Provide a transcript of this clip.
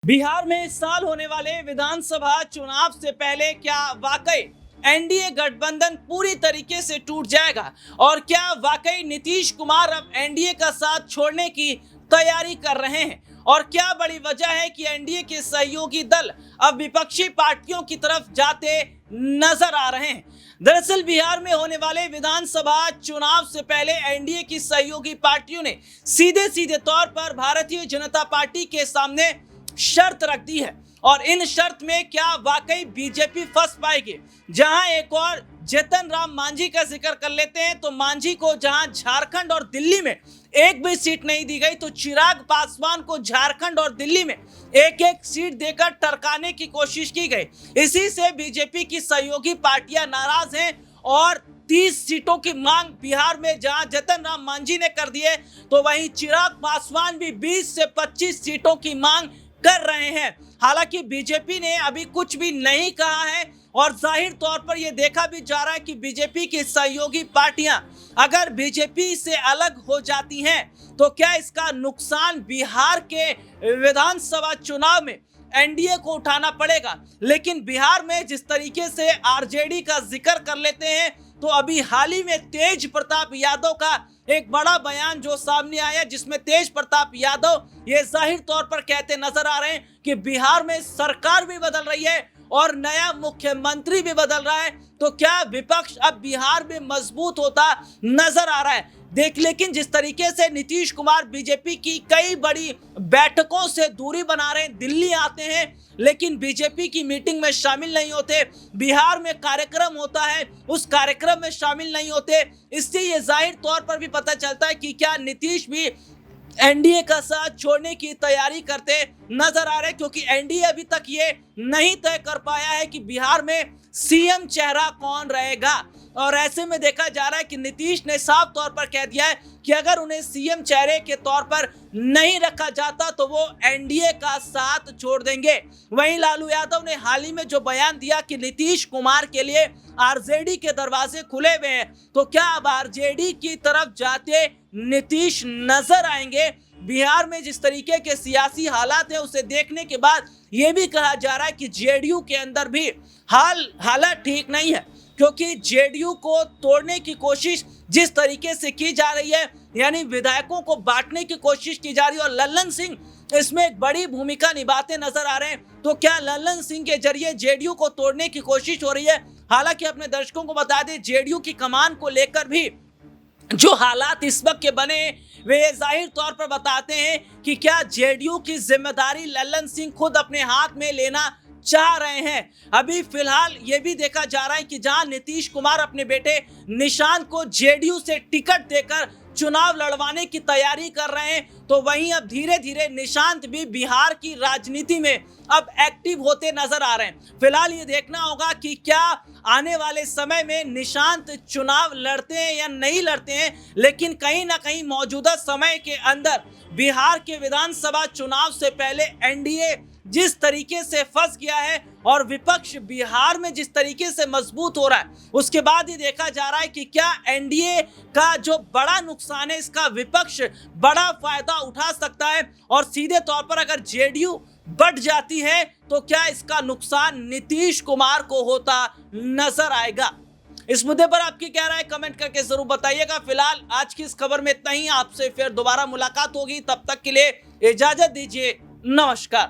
बिहार में इस साल होने वाले विधानसभा चुनाव से पहले क्या वाकई एनडीए गठबंधन पूरी तरीके से टूट जाएगा और क्या वाकई नीतीश कुमार अब एनडीए का साथ छोड़ने की तैयारी कर रहे हैं और क्या बड़ी वजह है कि एनडीए के सहयोगी दल अब विपक्षी पार्टियों की तरफ जाते नजर आ रहे हैं। दरअसल बिहार में होने वाले विधानसभा चुनाव से पहले एनडीए की सहयोगी पार्टियों ने सीधे सीधे तौर पर भारतीय जनता पार्टी के सामने शर्त रख दी है और इन शर्त में क्या वाकई बीजेपी फंस पाएगी। जहां एक और जीतन राम मांझी का जिक्र कर लेते हैं तो मांझी को जहां झारखंड और दिल्ली में एक भी सीट नहीं दी गई तो चिराग पासवान को झारखंड और दिल्ली में एक एक सीट देकर टरकाने की कोशिश की गई। इसी से बीजेपी की सहयोगी पार्टियां नाराज हैं और 30 सीटों की मांग बिहार में जहां जीतन राम मांझी ने कर दी है तो वहीं चिराग पासवान भी 20 से 25 सीटों की मांग कर रहे हैं। हालांकि बीजेपी ने अभी कुछ भी नहीं कहा है और जाहिर तौर पर यह देखा भी जा रहा है कि बीजेपी की सहयोगी पार्टियां अगर बीजेपी से अलग हो जाती हैं तो क्या इसका नुकसान बिहार के विधानसभा चुनाव में एनडीए को उठाना पड़ेगा। लेकिन बिहार में जिस तरीके से आरजेडी का जिक्र कर लेते हैं तो अभी हाल ही में तेज प्रताप यादव का एक बड़ा बयान जो सामने आया जिसमें तेज प्रताप यादव ये जाहिर तौर पर कहते नजर आ रहे हैं कि बिहार में सरकार भी बदल रही है और नया मुख्यमंत्री भी बदल रहा है तो क्या विपक्ष अब बिहार में मजबूत होता नजर आ रहा है। लेकिन जिस तरीके से नीतीश कुमार बीजेपी की कई बड़ी बैठकों से दूरी बना रहे हैं, दिल्ली आते हैं लेकिन बीजेपी की मीटिंग में शामिल नहीं होते, बिहार में कार्यक्रम होता है उस कार्यक्रम में शामिल नहीं होते, इससे ये जाहिर तौर पर भी पता चलता है कि क्या नीतीश भी एनडीए का साथ छोड़ने की तैयारी करते नजर आ रहे हैं। क्योंकि एनडीए अभी तक ये नहीं तय कर पाया है कि बिहार में सीएम चेहरा कौन रहेगा और ऐसे में देखा जा रहा है कि नीतीश ने साफ तौर पर कह दिया है कि अगर उन्हें सीएम चेहरे के तौर पर नहीं रखा जाता तो वो एनडीए का साथ छोड़ देंगे। वहीं लालू यादव ने हाल ही में जो बयान दिया कि नीतीश कुमार के लिए आरजेडी के दरवाजे खुले हुए हैं तो क्या अब आरजेडी की तरफ जाते नीतीश नजर आएंगे। बिहार में जिस तरीके के सियासी हालात हैं उसे देखने के बाद यह भी कहा जा रहा है कि जेडीयू के अंदर भी हालत ठीक नहीं है क्योंकि जेडीयू को तोड़ने की कोशिश जिस तरीके से की जा रही है यानी विधायकों को बांटने की कोशिश की जा रही है और लल्लन सिंह इसमें एक बड़ी भूमिका निभाते नजर आ रहे हैं तो क्या लल्लन सिंह के जरिए जेडीयू को तोड़ने की कोशिश हो रही है। हालांकि अपने दर्शकों को बता दें जेडीयू की कमान को लेकर भी जो हालात इस वक्त के बने वे जाहिर तौर पर बताते हैं कि क्या जेडीयू की जिम्मेदारी लल्लन सिंह खुद अपने हाथ में लेना चाह रहे हैं। अभी फिलहाल ये भी देखा जा रहा है कि जहां नीतीश कुमार अपने बेटे निशांत को जेडीयू से टिकट देकर चुनाव लड़वाने की तैयारी कर रहे हैं तो वहीं अब धीरे धीरे निशांत भी बिहार की राजनीति में अब एक्टिव होते नजर आ रहे हैं। फिलहाल ये देखना होगा कि क्या आने वाले समय में निशांत चुनाव लड़ते हैं या नहीं लड़ते हैं। लेकिन कहीं ना कहीं मौजूदा समय के अंदर बिहार के विधानसभा चुनाव से पहले एनडीए जिस तरीके से फंस गया है और विपक्ष बिहार में जिस तरीके से मजबूत हो रहा है उसके बाद ही देखा जा रहा है कि क्या एनडीए का जो बड़ा नुकसान है इसका विपक्ष बड़ा फायदा उठा सकता है और सीधे तौर पर अगर जेडीयू बढ़ जाती है तो क्या इसका नुकसान नीतीश कुमार को होता नजर आएगा। इस मुद्दे पर आपकी क्या राय कमेंट करके जरूर बताइएगा। फिलहाल आज की इस खबर में इतना ही, आपसे फिर दोबारा मुलाकात होगी, तब तक के लिए इजाजत दीजिए, नमस्कार।